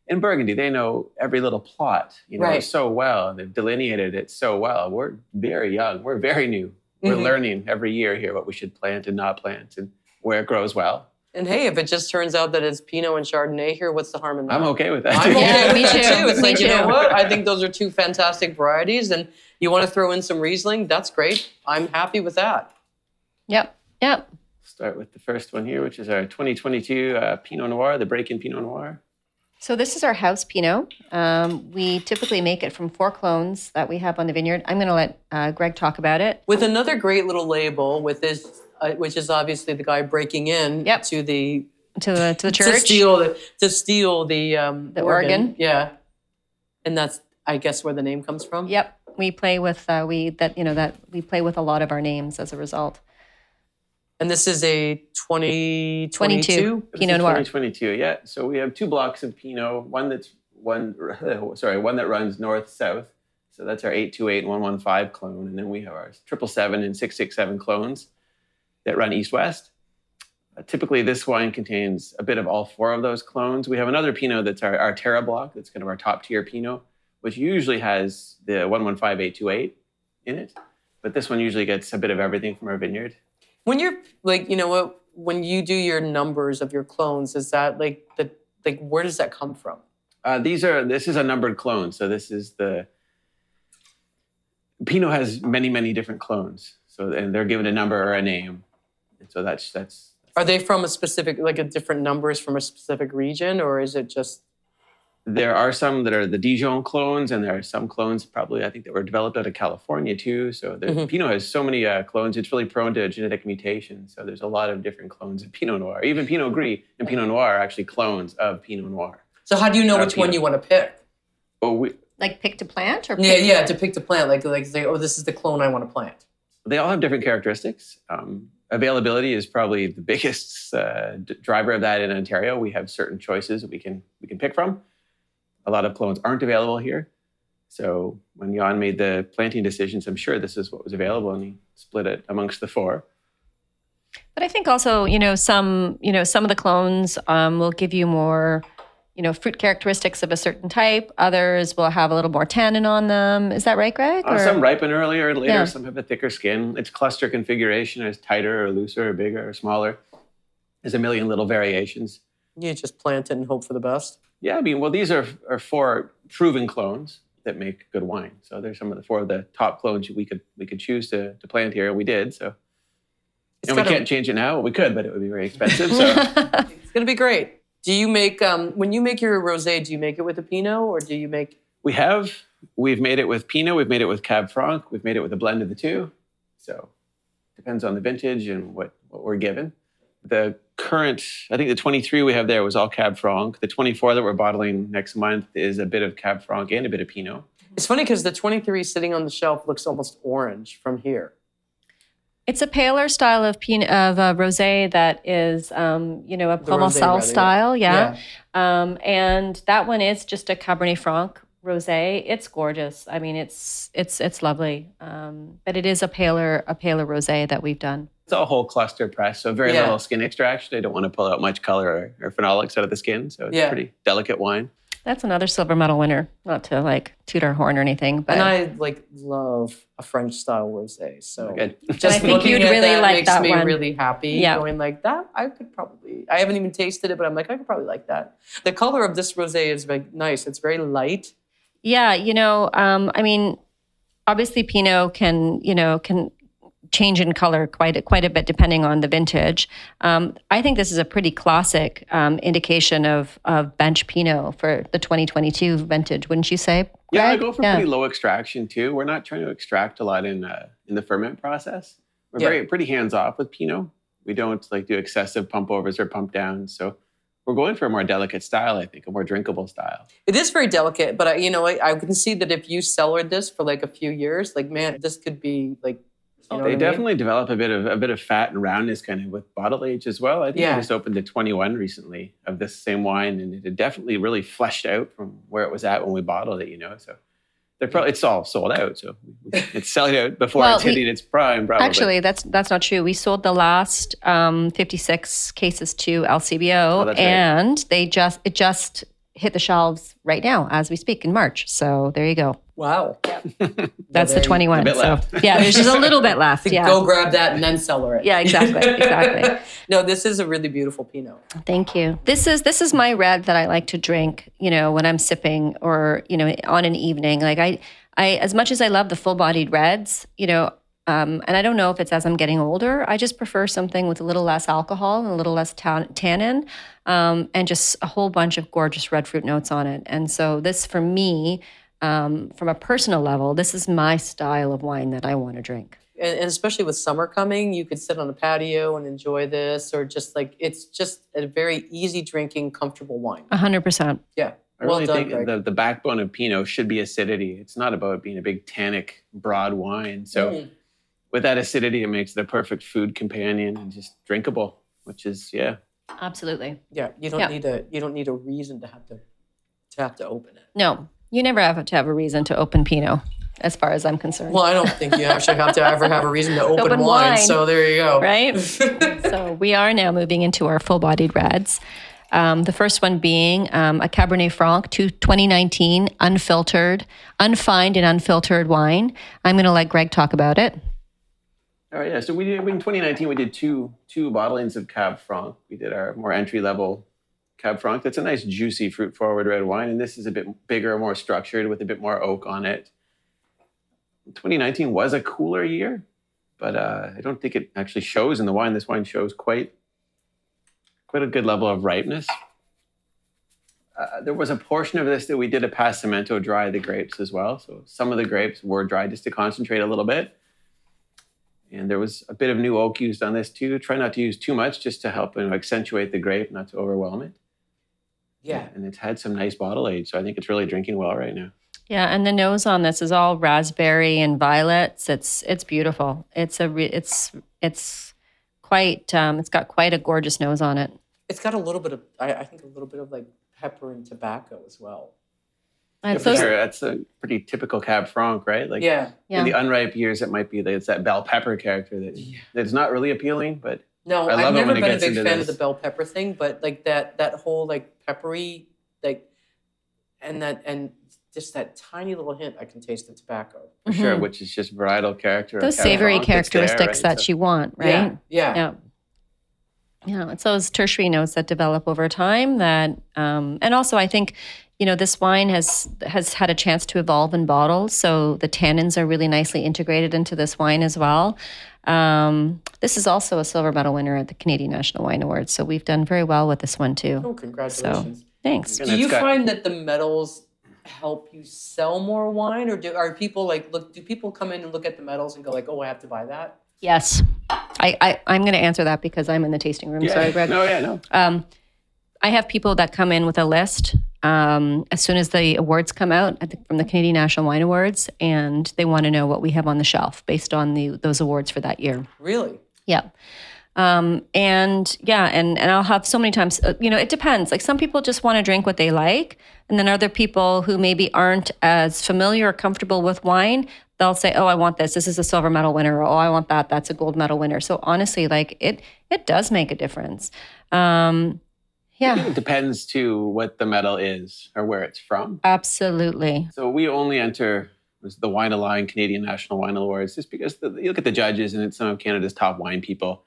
In Burgundy, they know every little plot, right. so well, and they've delineated it so well. We're very young. We're very new. We're learning every year here what we should plant and not plant, and where it grows well. And hey, if it just turns out that it's Pinot and Chardonnay here, what's the harm in that? I'm okay with that. I'm okay Yeah, with me that too. too. It's Me like, you know too. what? I think those are two fantastic varieties, and you want to throw in some Riesling, that's great. I'm happy with that. Yep. Start with the first one here, which is our 2022 Pinot Noir, the break-in Pinot Noir. So this is our house Pinot. We typically make it from 4 clones that we have on the vineyard. I'm going to let Greg talk about it. With another great little label with this, which is obviously the guy breaking in to the church to steal the organ. Yeah, and that's, I guess, where the name comes from. Yep. We play with we play with a lot of our names as a result. And this is a 2022 Pinot Noir. 2022, yeah. So we have 2 blocks of Pinot. One that runs north-south. So that's our 828 and 115 clone. And then we have our 777 and 667 clones that run east-west. Typically, this wine contains a bit of all 4 of those clones. We have another Pinot that's our Terra block. That's kind of our top-tier Pinot, which usually has the 115-828 in it. But this one usually gets a bit of everything from our vineyard. When you're like, you know what, when you do your numbers of your clones, is that where does that come from? This is a numbered clone. So this is Pinot has many, many different clones. So, and they're given a number or a name. And so that's. Are they from a specific, like a different numbers from a specific region, or is it just? There are some that are the Dijon clones, and there are some clones probably, I think, that were developed out of California too. So Pinot has so many clones, it's really prone to genetic mutation. So there's a lot of different clones of Pinot Noir. Even Pinot Gris and Pinot Noir are actually clones of Pinot Noir. So how do you know which one you want to pick? Well, Like pick to plant? Or to pick to plant. Like say, oh, this is the clone I want to plant. They all have different characteristics. Availability is probably the biggest driver of that in Ontario. We have certain choices that we can pick from. A lot of clones aren't available here. So when Jan made the planting decisions, I'm sure this is what was available, and he split it amongst the 4. But I think also, some of the clones will give you more, fruit characteristics of a certain type. Others will have a little more tannin on them. Is that right, Greg? Some ripen earlier or later. Yeah. Some have a thicker skin. Its cluster configuration is tighter or looser or bigger or smaller. There's a million little variations. You just plant it and hope for the best. Yeah, these are 4 proven clones that make good wine. So there's some of the 4 of the top clones we could choose to plant here, and we did. So, and we can't change it now. Well, we could, but it would be very expensive. So it's going to be great. Do you make when you make your rosé? Do you make it with a Pinot, or do you make? We've made it with Pinot. We've made it with Cab Franc. We've made it with a blend of the 2. So depends on the vintage and what we're given. The current, I think the 23 we have there was all Cab Franc. The 24 that we're bottling next month is a bit of Cab Franc and a bit of Pinot. It's funny because the 23 sitting on the shelf looks almost orange from here. It's a paler style of rosé that is, a Provençal style, yeah. And that one is just a Cabernet Franc rosé. It's gorgeous. It's lovely. But it is a paler rosé that we've done. It's a whole cluster press, so very little skin extraction. I don't want to pull out much color or phenolics out of the skin, so it's a pretty delicate wine. That's another silver medal winner. Not to toot our horn or anything, but and I love a French style rosé. So just I think you'd really like that one. Makes me really happy. Yeah. Going like that, I haven't even tasted it, but I'm like, I could probably like that. The color of this rosé is very nice. It's very light. Yeah, obviously Pinot can change in color quite a bit depending on the vintage. I think this is a pretty classic indication of bench Pinot for the 2022 vintage, wouldn't you say, Greg? Yeah, I go for pretty low extraction too. We're not trying to extract a lot in the ferment process. We're pretty hands off with Pinot. We don't do excessive pump overs or pump downs. So we're going for a more delicate style, I think, a more drinkable style. It is very delicate, but I can see that if you cellared this for a few years, this could be they definitely develop a bit of fat and roundness kind of with bottle age as well. I think I just opened a 21 recently of this same wine, and it had definitely really fleshed out from where it was at when we bottled it. So it's all sold out. So it's selling out before it's hitting its prime. Probably. Actually, that's not true. We sold the last 56 cases to LCBO, and it just hit the shelves right now as we speak in March. So there you go. Wow. That's the 21. bit So left. yeah, there's just a little bit left. Yeah. Go grab that and then cellar it. Yeah, exactly. No, this is a really beautiful Pinot. Thank you. This is my red that I like to drink, when I'm sipping or, on an evening. Like I as much as I love the full-bodied reds, and I don't know if it's as I'm getting older, I just prefer something with a little less alcohol and a little less tannin, and just a whole bunch of gorgeous red fruit notes on it. And so this, for me, from a personal level, this is my style of wine that I want to drink. And especially with summer coming, you could sit on a patio and enjoy this, or just it's just a very easy drinking, comfortable wine. 100%. Yeah. I really think the backbone of Pinot should be acidity. It's not about being a big tannic, broad wine. So with that acidity, it makes it a perfect food companion and just drinkable, which is, Absolutely. Yeah, you don't need a reason to have to open it. No, you never have to have a reason to open Pinot, as far as I'm concerned. Well, I don't think you actually have to ever have a reason to open wine. So there you go. Right? So we are now moving into our full-bodied reds. The first one being a Cabernet Franc 2019 unfiltered, unfined and unfiltered wine. I'm going to let Greg talk about it. All right, yeah. So in 2019, we did two bottlings of Cab Franc. We did our more entry-level Cab Franc. That's a nice, juicy, fruit-forward red wine. And this is a bit bigger, more structured, with a bit more oak on it. 2019 was a cooler year, but I don't think it actually shows in the wine. This wine shows quite a good level of ripeness. There was a portion of this that we did a passamento dry the grapes as well. So some of the grapes were dried just to concentrate a little bit. And there was a bit of new oak used on this too. Try not to use too much, just to help accentuate the grape, not to overwhelm it. Yeah. And it's had some nice bottle age, so I think it's really drinking well right now. Yeah, and the nose on this is all raspberry and violets. It's beautiful. It's got quite a gorgeous nose on it. It's got a little bit of, I think, a little bit of pepper and tobacco as well. Yeah, for sure. That's a pretty typical Cab Franc, right? In the unripe years, it might be it's that bell pepper character that's not really appealing, but no, I love I've never it when been it a gets big into fan this. of the bell pepper thing, but that whole peppery and just that tiny little hint, I can taste the tobacco. For sure, which is just varietal character. Those savory characteristics that you want, right? Yeah. Yeah, it's those tertiary notes that develop over time that, and also I think, this wine has had a chance to evolve in bottles, so the tannins are really nicely integrated into this wine as well. This is also a silver medal winner at the Canadian National Wine Awards, so we've done very well with this one too. Oh, congratulations. So, thanks. Do you find that the medals help you sell more wine, or are people do people come in and look at the medals and go oh, I have to buy that? Yes. I'm going to answer that because I'm in the tasting room. Yeah. Sorry, Greg. No. I have people that come in with a list as soon as the awards come out from the Canadian National Wine Awards, and they want to know what we have on the shelf based on those awards for that year. Really? Yeah. And I'll have so many times, it depends. Some people just want to drink what they like. And then other people who maybe aren't as familiar or comfortable with wine, they'll say, oh, I want this. This is a silver medal winner. Or, oh, I want that. That's a gold medal winner. So honestly, it does make a difference. I think it depends to what the medal is or where it's from. Absolutely. So we only enter the Wine Align Canadian National Wine Awards just because you look at the judges and it's some of Canada's top wine people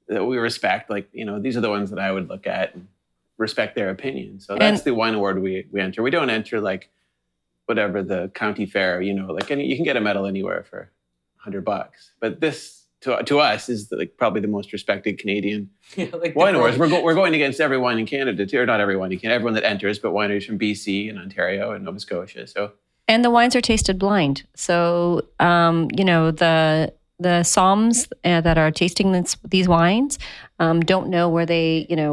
that we respect. These are the ones that I would look at and respect their opinion. So that's the wine award we enter. We don't enter whatever the county fair, you can get a medal anywhere for $100. But this to us is probably the most respected Canadian wine awards. We're going against every wine in Canada too, or not every wine in Canada, everyone that enters, but wineries from BC and Ontario and Nova Scotia. So and the wines are tasted blind. So the somms that are tasting these wines don't know where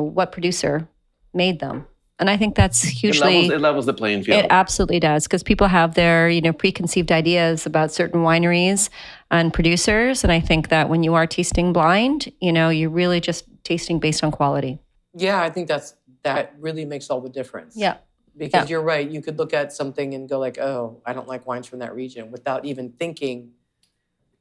what producer made them. And I think that's hugely... It levels the playing field. It absolutely does, because people have their, preconceived ideas about certain wineries and producers. And I think that when you are tasting blind, you're really just tasting based on quality. Yeah, I think that really makes all the difference. Yeah. Because you're right. You could look at something and go oh, I don't like wines from that region without even thinking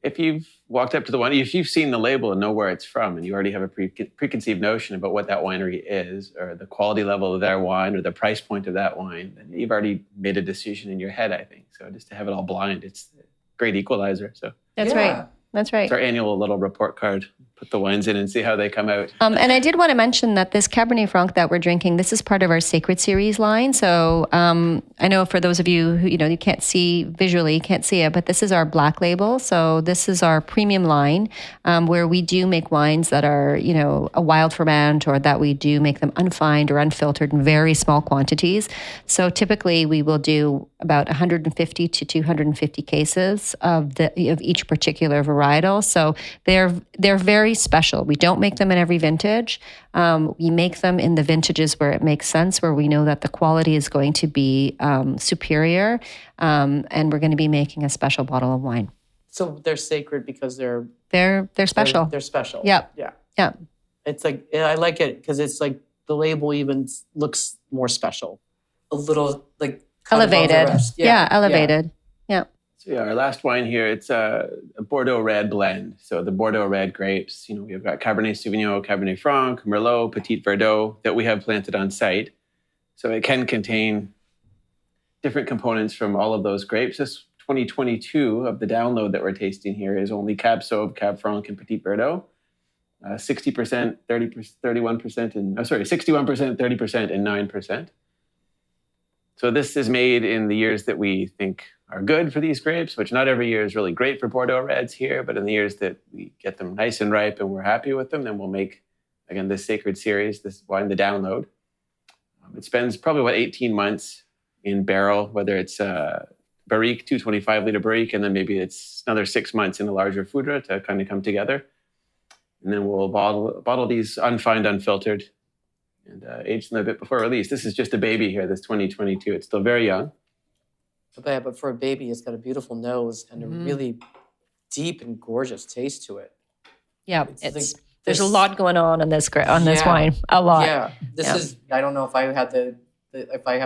if you've walked up to the wine, if you've seen the label and know where it's from, and you already have a preconceived notion about what that winery is, or the quality level of their wine, or the price point of that wine, then you've already made a decision in your head, I think. So just to have it all blind, it's a great equalizer. So That's right. That's right. It's our annual little report card. Put the wines in and see how they come out. And I did want to mention that this Cabernet Franc that we're drinking, this is part of our Sacred Series line. So I know for those of you who, you can't see visually, can't see it, but this is our black label. So this is our premium line where we do make wines that are, a wild ferment, or that we do make them unfined or unfiltered in very small quantities. So typically we will do about 150 to 250 cases of each particular varietal. So they're very special. We don't make them in every vintage. We make them in the vintages where it makes sense, where we know that the quality is going to be superior, and we're going to be making a special bottle of wine. So they're sacred because they're special. They're special. Yeah. Yeah. Yeah. It's like, I like it because it's like the label even looks more special. A little like elevated. Yeah, elevated. Yeah. So our last wine here, it's a Bordeaux red blend. So the Bordeaux red grapes, we've got Cabernet Sauvignon, Cabernet Franc, Merlot, Petit Verdot that we have planted on site. So it can contain different components from all of those grapes. This 2022 of the download that we're tasting here is only Cab Sauv, Cab Franc, and Petit Verdot. 60%, 30%, 31%, and 61%, 30%, and 9%. So this is made in the years that we think are good for these grapes, which not every year is really great for Bordeaux reds here, but in the years that we get them nice and ripe and we're happy with them, then we'll make, again, this Sacred Series, this wine, the download. It spends probably about 18 months in barrel, whether it's barrique, 225-liter barrique, and then maybe it's another 6 months in a larger foudre to kind of come together. And then we'll bottle these unfined, unfiltered, and age them a bit before release. This is just a baby here, this 2022. It's still very young. But for a baby, it's got a beautiful nose and a really deep and gorgeous taste to it. Yeah, there's a lot going on this wine. A lot. Yeah, this is. I don't know if I had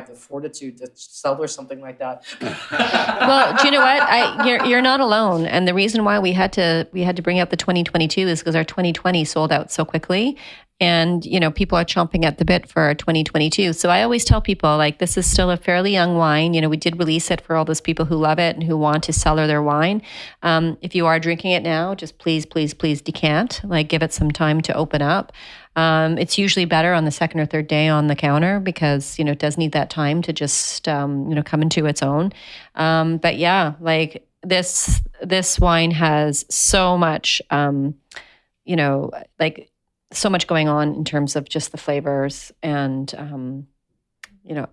the fortitude to sell or something like that. Well, do you know what? You're not alone. And the reason why we had to bring up the 2022 is because our 2020 sold out so quickly. And, people are chomping at the bit for our 2022. So I always tell people, this is still a fairly young wine. We did release it for all those people who love it and who want to cellar their wine. If you are drinking it now, just please, please, please decant. Give it some time to open up. It's usually better on the second or third day on the counter because, it does need that time to just, come into its own. But yeah, this wine has so much, so much going on in terms of just the flavors and,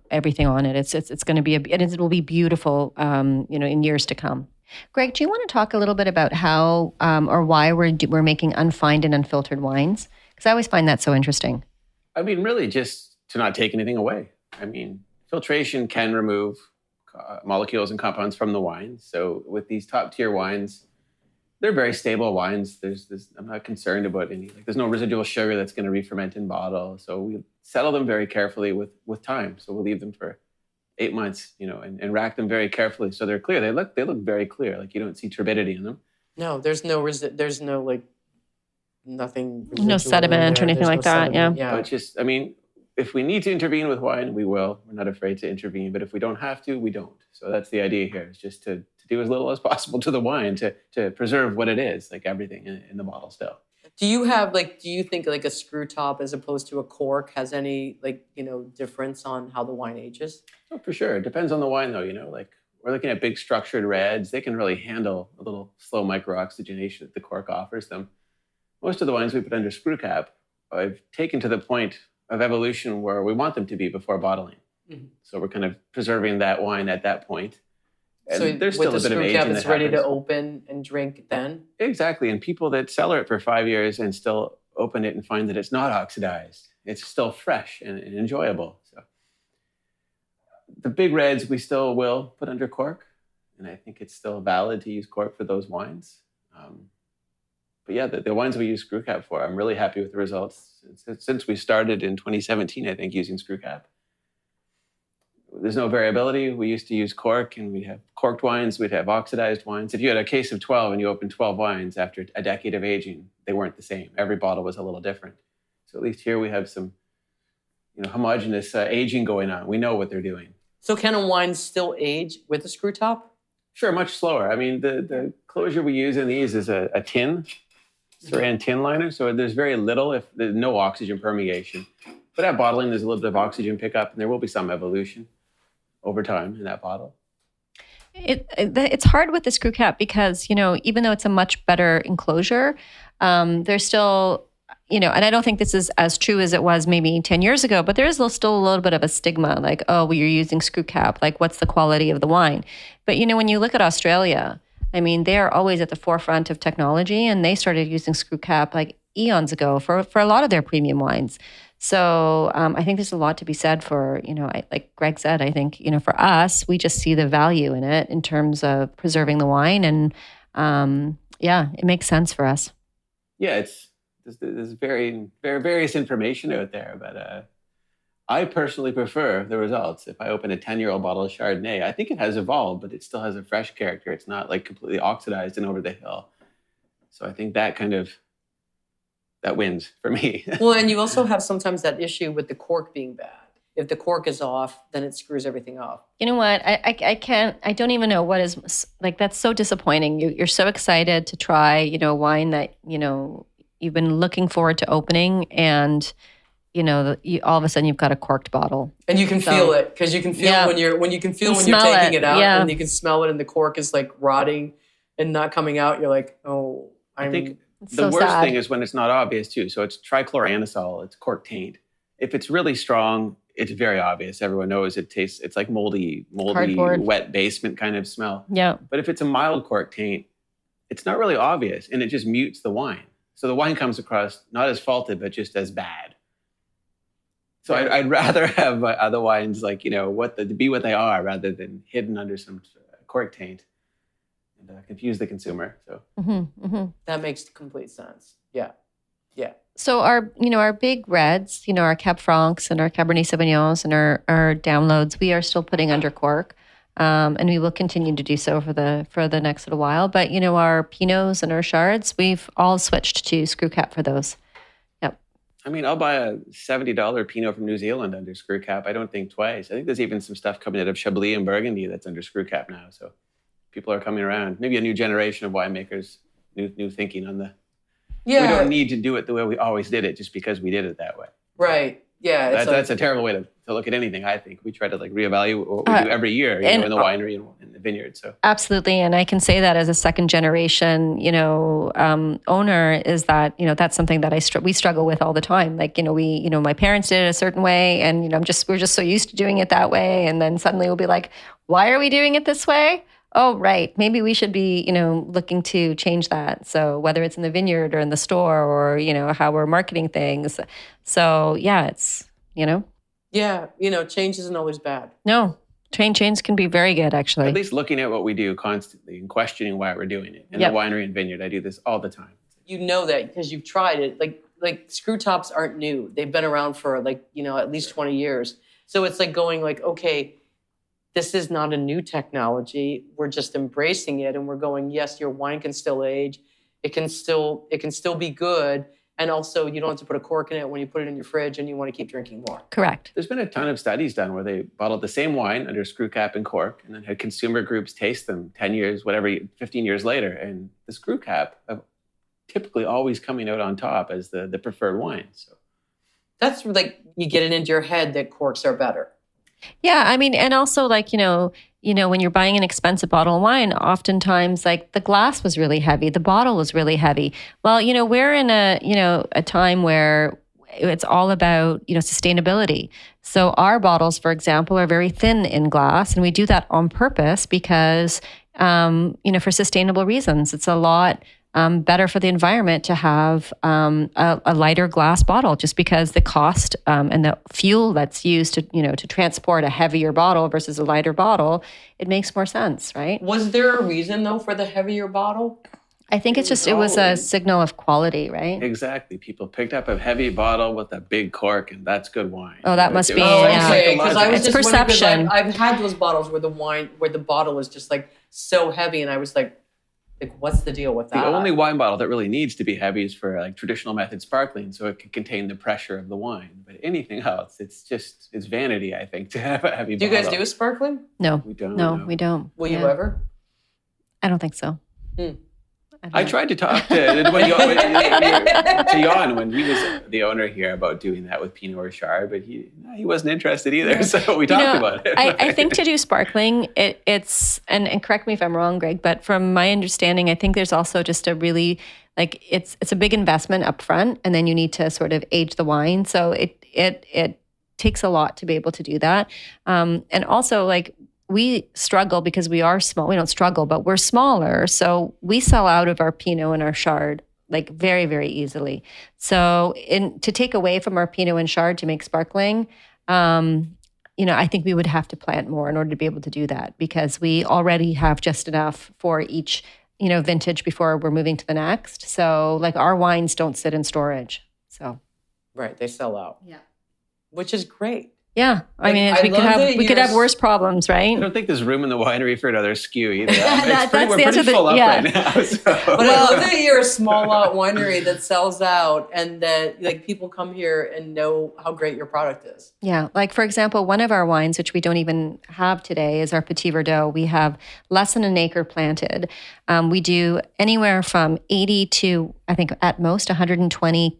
everything on it. It's going to be, it will be beautiful, in years to come. Greg, do you want to talk a little bit about how or why we're making unfined and unfiltered wines? Because I always find that so interesting. Really just to not take anything away. Filtration can remove molecules and compounds from the wine. So with these top tier wines, they're very stable wines. I'm not concerned about any, there's no residual sugar that's going to re-ferment in bottle. So we settle them very carefully with time. So we'll leave them for 8 months, and rack them very carefully so they're clear. They look very clear. You don't see turbidity in them. No, there's no nothing. No sediment or anything like that. Sediment. Yeah. But it's just, if we need to intervene with wine, we will. We're not afraid to intervene. But if we don't have to, we don't. So that's the idea here, is just to do as little as possible to the wine to preserve what it is, everything in the bottle still. Do you think a screw top as opposed to a cork has any difference on how the wine ages? Oh, for sure. It depends on the wine though, we're looking at big structured reds. They can really handle a little slow microoxygenation that the cork offers them. Most of the wines we put under screw cap, I've taken to the point of evolution where we want them to be before bottling. Mm-hmm. So we're kind of preserving that wine at that point. And so there's still a bit of aging that it's ready to open and drink then? Exactly. And people that cellar it for 5 years and still open it and find that it's not oxidized. It's still fresh and enjoyable. So the big reds we still will put under cork. And I think it's still valid to use cork for those wines. But yeah, the wines we use screw cap for, I'm really happy with the results. Since we started in 2017, I think, using screw cap. there's no variability. We used to use cork, and we'd have corked wines, we'd have oxidized wines. If you had a case of 12 and you opened 12 wines after a decade of aging, they weren't the same. Every bottle was a little different. So at least here we have some, homogeneous aging going on. We know what they're doing. So can a wine still age with a screw top? Sure, much slower. I mean, the closure we use in these is a tin, Saran tin liner. So there's very little, if there's no oxygen permeation. But at bottling, there's a little bit of oxygen pickup, and there will be some evolution over time in that bottle. It's hard with the screw cap because, even though it's a much better enclosure, there's still, and I don't think this is as true as it was maybe 10 years ago, but there is still a little bit of a stigma like, oh, well, you're using screw cap. Like, what's the quality of the wine? But, when you look at Australia, I mean, they are always at the forefront of technology, and they started using screw cap like eons ago for a lot of their premium wines. So I think there's a lot to be said for, like Greg said, I think, for us, we just see the value in it in terms of preserving the wine. And it makes sense for us. Yeah, there's very, very various information out there, but I personally prefer the results. If I open a 10-year-old bottle of Chardonnay, I think it has evolved, but it still has a fresh character. It's not like completely oxidized and over the hill. So I think that wins for me. Well, and you also have sometimes that issue with the cork being bad. If the cork is off, then it screws everything up. You know what? I don't even know what is, like, that's so disappointing. You're so excited to try, a wine that, you've been looking forward to opening, and, all of a sudden you've got a corked bottle. And you can feel it, because you can feel when you're taking it out, and you can smell it, and the cork is like rotting and not coming out. You're like, oh, I think the worst thing is when it's not obvious too. So it's trichloroanisole, it's cork taint. If it's really strong, it's very obvious. Everyone knows it tastes, it's like moldy, cardboard, wet basement kind of smell. Yeah. But if it's a mild cork taint, it's not really obvious, and it just mutes the wine. So the wine comes across not as faulted, but just as bad. So I'd rather have other wines like, be what they are rather than hidden under some cork taint. Confuse the consumer. So that makes complete sense. Yeah. So our big reds, our Cab Francs and our Cabernet Sauvignons and our downloads, we are still putting under cork, and we will continue to do so for the next little while. But our Pinots and our Chards, we've all switched to screw cap for those. Yep. I mean, I'll buy a $70 Pinot from New Zealand under screw cap. I don't think twice. I think there's even some stuff coming out of Chablis and Burgundy that's under screw cap now. So people are coming around. Maybe a new generation of winemakers, new thinking on we don't need to do it the way we always did it just because we did it that way. Right. Yeah. That's a terrible way to look at anything, I think. We try to reevaluate what we do every year in the winery and in the vineyard. So absolutely. And I can say that as a second generation, owner, is that, that's something that we struggle with all the time. Like, my parents did it a certain way, and, we're just so used to doing it that way. And then suddenly we'll be like, why are we doing it this way? Oh, right. Maybe we should be, looking to change that. So whether it's in the vineyard or in the store or, how we're marketing things. So yeah, it's, Yeah. Change isn't always bad. No, change can be very good, actually. At least looking at what we do constantly and questioning why we're doing it. In the winery and vineyard, I do this all the time. You know that because you've tried it. Like screw tops aren't new. They've been around for at least 20 years. So it's like going okay, this is not a new technology. We're just embracing it, and we're going, yes, your wine can still age. It can still be good. And also, you don't have to put a cork in it when you put it in your fridge and you want to keep drinking more. Correct. There's been a ton of studies done where they bottled the same wine under screw cap and cork and then had consumer groups taste them 10 years, 15 years later. And the screw cap typically always coming out on top as the preferred wine. So that's you get it into your head that corks are better. Yeah, I mean, and also when you're buying an expensive bottle of wine, oftentimes the glass was really heavy, the bottle was really heavy. Well, we're in a time where it's all about, sustainability. So our bottles, for example, are very thin in glass, and we do that on purpose because, for sustainable reasons. It's a lot better for the environment to have a lighter glass bottle, just because the cost and the fuel that's used to transport a heavier bottle versus a lighter bottle, it makes more sense, right? Was there a reason though for the heavier bottle? I think it was a signal of quality, right? Exactly. People picked up a heavy bottle with a big cork, and that's good wine. Oh, that must be. Okay, because I was it's just perception. I've had those bottles where the bottle is just like so heavy, and I was like, what's the deal with that? The only wine bottle that really needs to be heavy is for like traditional method sparkling, so it can contain the pressure of the wine. But anything else, it's vanity, I think, to have a heavy bottle. Do you guys do sparkling? No, we don't. No, we don't. Will you ever? I don't think so. I tried to talk to Jan when he was the owner here about doing that with Pinot or Chard, but he wasn't interested either. So we talked about it. I think to do sparkling, it's and correct me if I'm wrong, Greg, but from my understanding, I think there's also just a really it's a big investment up front, and then you need to sort of age the wine. So it takes a lot to be able to do that, and also we struggle because we are small. We don't struggle, but we're smaller. So we sell out of our Pinot and our Chard very, very easily. So to take away from our Pinot and Chard to make sparkling, I think we would have to plant more in order to be able to do that, because we already have just enough for each, vintage before we're moving to the next. So our wines don't sit in storage. So. Right. They sell out. Yeah. Which is great. Yeah, we could have worse problems, right? I don't think there's room in the winery for another SKU either. We're pretty full up right now. So. But I love that you're a small lot winery that sells out, and that people come here and know how great your product is. Yeah, for example, one of our wines, which we don't even have today, is our Petit Verdot. We have less than an acre planted. We do anywhere from 80 to, I think, at most 120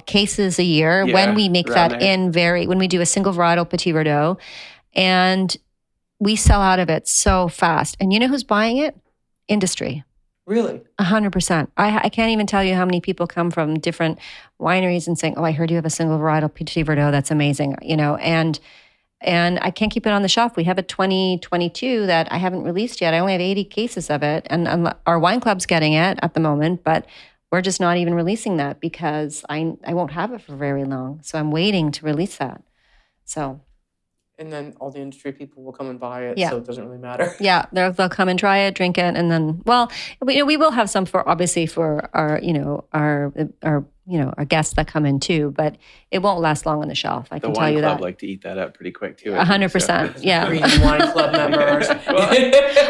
cases a year when we make that when we do a single varietal Petit Verdot, and we sell out of it so fast. And you know who's buying it? Industry. Really? 100%. I can't even tell you how many people come from different wineries and saying, "Oh, I heard you have a single varietal Petit Verdot. That's amazing." And I can't keep it on the shelf. We have a 2022 that I haven't released yet. I only have 80 cases of it, and our wine club's getting it at the moment, but we're just not even releasing that because I won't have it for very long. So I'm waiting to release that. So. And then all the industry people will come and buy it, yeah. So it doesn't really matter. Yeah, they'll come and try it, drink it, and then, we will have some for our guests that come in too, but it won't last long on the shelf. I can tell you that. The wine club like to eat that up pretty quick too. 100%. Yeah. Green wine club members.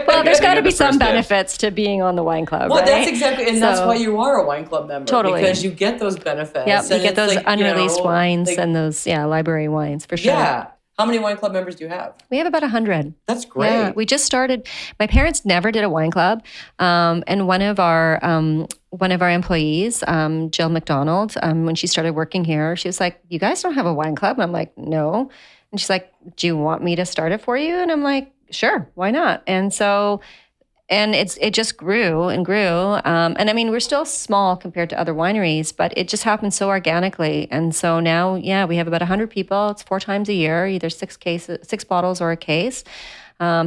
Well, there's got to be some benefits to being on the wine club. Well, right? that's exactly, and that's why you are a wine club member. Totally. Because you get those benefits. Yep, you get those unreleased wines and those library wines for sure. Yeah. How many wine club members do you have? We have about 100. That's great. Yeah, we just started. My parents never did a wine club, and one of our employees, Jill McDonald, when she started working here, she was like, "You guys don't have a wine club?" And I'm like, "No." And she's like, "Do you want me to start it for you?" And I'm like, "Sure, why not?" And so. And it just grew and grew. And I mean, we're still small compared to other wineries, but it just happened so organically. And so now, we have about 100 people. It's 4 times a year, either 6 bottles or a case,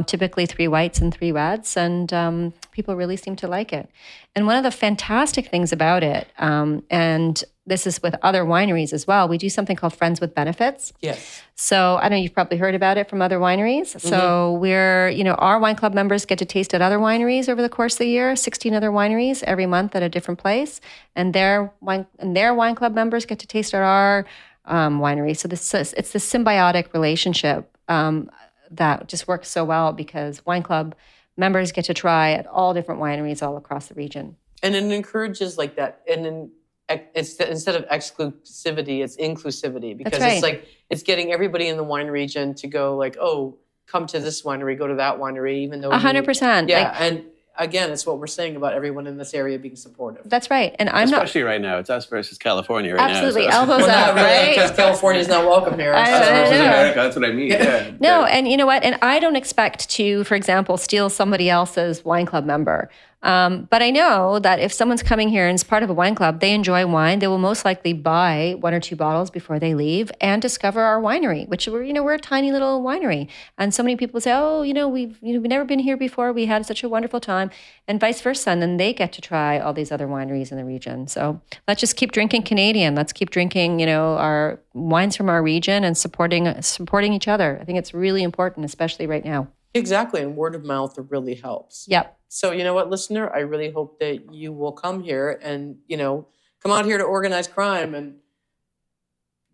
typically 3 whites and 3 reds. And people really seem to like it. And one of the fantastic things about it, and this is with other wineries as well, we do something called Friends with Benefits. Yes. So I know you've probably heard about it from other wineries. Mm-hmm. So our wine club members get to taste at other wineries over the course of the year, 16 other wineries every month at a different place. And their wine club members get to taste at our winery. So it's this symbiotic relationship that just works so well because wine club members get to try at all different wineries all across the region. And it encourages like that. And then it's instead of exclusivity, it's inclusivity because it's like it's getting everybody in the wine region to go like, oh, come to this winery, go to that winery, even though 100%. Yeah, and again, it's what we're saying about everyone in this area being supportive. That's right, and especially right now, it's us versus California right absolutely, now. Absolutely, elbows up, right? Because California's not welcome here. America, that's what I mean. Yeah. No, and you know what? And I don't expect to, for example, steal somebody else's wine club member. But I know that if someone's coming here and is part of a wine club, they enjoy wine. They will most likely buy 1 or 2 bottles before they leave and discover our winery, which we're a tiny little winery. And so many people say, "Oh, we've never been here before. We had such a wonderful time," and vice versa. And then they get to try all these other wineries in the region. So let's just keep drinking Canadian. Let's keep drinking, our wines from our region and supporting each other. I think it's really important, especially right now. Exactly. And word of mouth really helps. Yep. So, you know what, listener, I really hope that you will come here and, come out here to organize crime and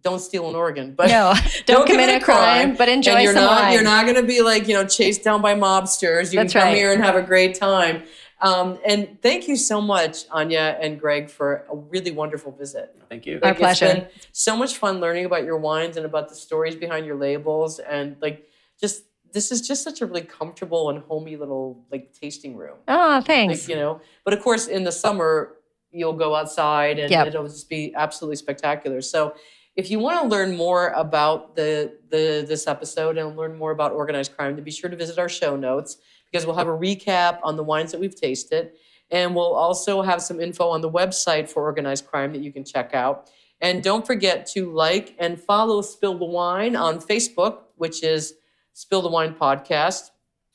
don't steal an organ. But No, don't commit a crime, but enjoy and some wine. You're not going to be like, chased down by mobsters. You That's can come right. here and have a great time. And thank you so much, Ania and Greg, for a really wonderful visit. Thank you. Our pleasure. It's been so much fun learning about your wines and about the stories behind your labels. And this is just such a really comfortable and homey little tasting room. Oh, thanks. But of course, in the summer, you'll go outside and it'll just be absolutely spectacular. So if you want to learn more about this episode and learn more about organized crime, then be sure to visit our show notes, because we'll have a recap on the wines that we've tasted. And we'll also have some info on the website for organized crime that you can check out. And don't forget to like and follow Spill the Wine on Facebook, which is Spill the Wine Podcast.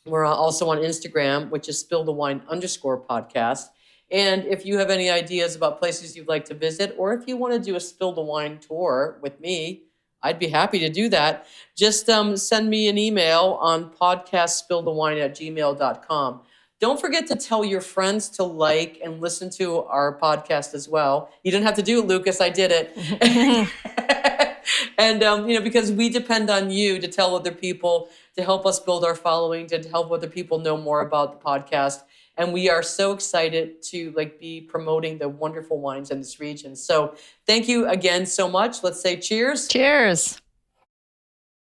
We're also on Instagram, which is Spill the Wine _podcast. And if you have any ideas about places you'd like to visit, or if you want to do a Spill the Wine tour with me, I'd be happy to do that. Just send me an email on podcastspillthewine@gmail.com. Don't forget to tell your friends to like and listen to our podcast as well. You didn't have to do it, Lucas. I did it. And, because we depend on you to tell other people, to help us build our following, to help other people know more about the podcast. And we are so excited to be promoting the wonderful wines in this region. So thank you again so much. Let's say cheers. Cheers.